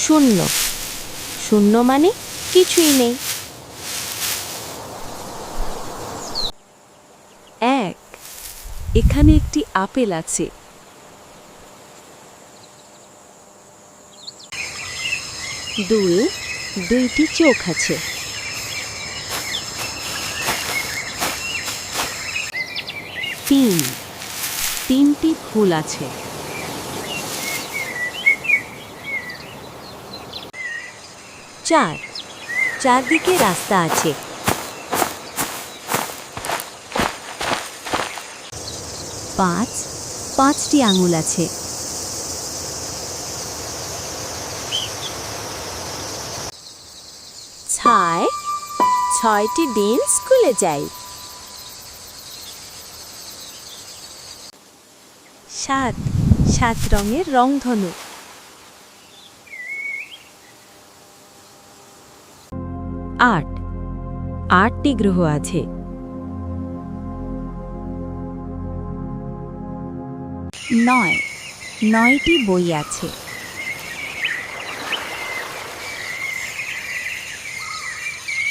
শূন্য। শূন্য মানে কিছুই নেই। 1 এখানে একটি আপেল আছে। 2 দুইটি চোখ আছে। 3 তিনটি ফুল আছে। 4 চারদিকে রাস্তা আছে। 5 পাঁচটি আঙুল আছে। 6 ছয়টি দিন স্কুলে যাই। 7 সাত রঙের রংধনু। 8 আটটি গ্রহ আছে। 9 নয়টি বই আছে।